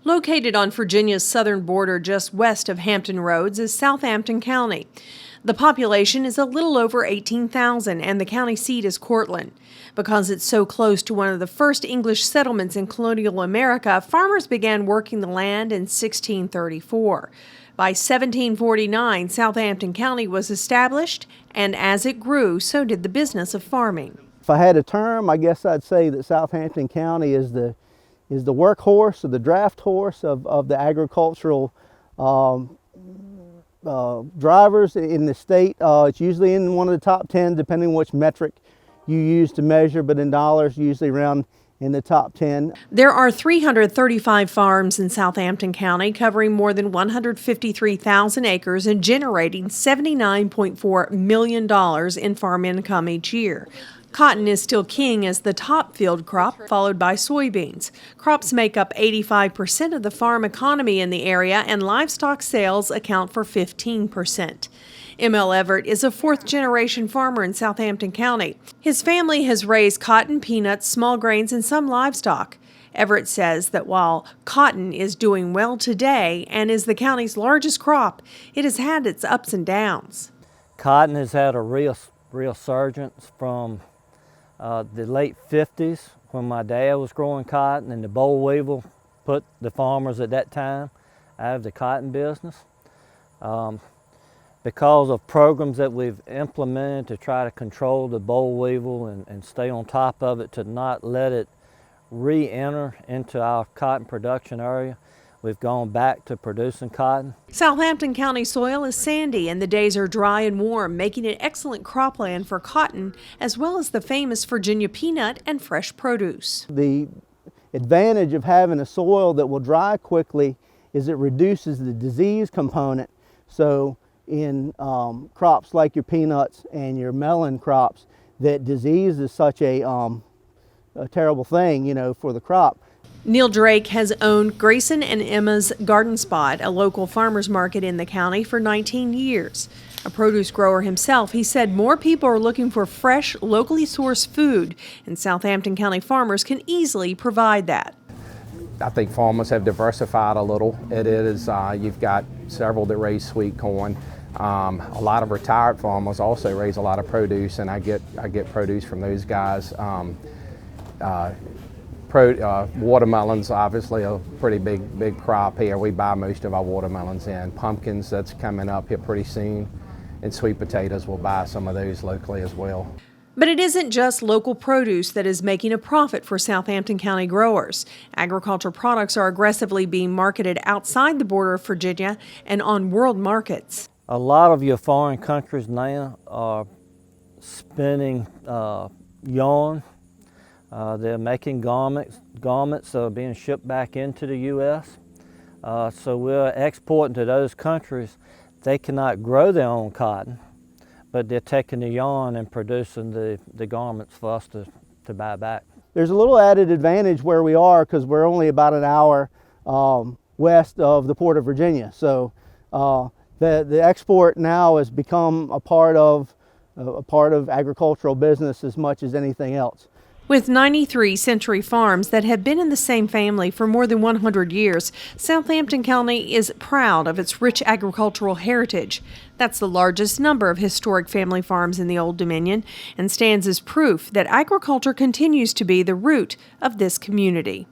Located on Virginia's southern border just west of Hampton Roads is Southampton County. The population is a little over 18,000 and the county seat is Cortland. Because it's so close to one of the first English settlements in colonial America, farmers began working the land in 1634. By 1749, Southampton County was established, and as it grew, so did the business of farming. If I had a term, I guess I'd say that Southampton County is the workhorse or the draft horse of the agricultural drivers in the state. It's usually in one of the top 10, depending on which metric you use to measure, but in dollars, usually around in the top 10. There are 335 farms in Southampton County, covering more than 153,000 acres and generating $79.4 million in farm income each year. Cotton is still king as the top field crop, followed by soybeans. Crops make up 85% of the farm economy in the area, and livestock sales account for 15%. M.L. Everett is a fourth-generation farmer in Southampton County. His family has raised cotton, peanuts, small grains, and some livestock. Everett says that while cotton is doing well today and is the county's largest crop, it has had its ups and downs. Cotton has had a real resurgence from the late 50s when my dad was growing cotton, and the boll weevil put the farmers at that time out of the cotton business. Because of programs that we've implemented to try to control the boll weevil and stay on top of it to not let it re-enter into our cotton production area, we've gone back to producing cotton. Southampton County soil is sandy and the days are dry and warm, making it excellent cropland for cotton, as well as the famous Virginia peanut and fresh produce. The advantage of having a soil that will dry quickly is it reduces the disease component. So in crops like your peanuts and your melon crops, that disease is such a terrible thing, for the crop. Neil Drake has owned Grayson and Emma's Garden Spot, a local farmers market in the county, for 19 years. A produce grower himself, he said more people are looking for fresh, locally sourced food, and Southampton County farmers can easily provide that. I think farmers have diversified a little. It is, you've got several that raise sweet corn. A lot of retired farmers also raise a lot of produce, and I get produce from those guys. Watermelons, obviously a pretty big crop here. We buy most of our watermelons in. Pumpkins, that's coming up here pretty soon. And sweet potatoes, we'll buy some of those locally as well. But it isn't just local produce that is making a profit for Southampton County growers. Agricultural products are aggressively being marketed outside the border of Virginia and on world markets. A lot of your foreign countries now are spinning yarn. They're making garments that are being shipped back into the U.S. So we're exporting to those countries. They cannot grow their own cotton, but they're taking the yarn and producing the garments for us to buy back. There's a little added advantage where we are because we're only about an hour west of the Port of Virginia. So the export now has become a part of agricultural business as much as anything else. With 93 century farms that have been in the same family for more than 100 years, Southampton County is proud of its rich agricultural heritage. That's the largest number of historic family farms in the Old Dominion and stands as proof that agriculture continues to be the root of this community.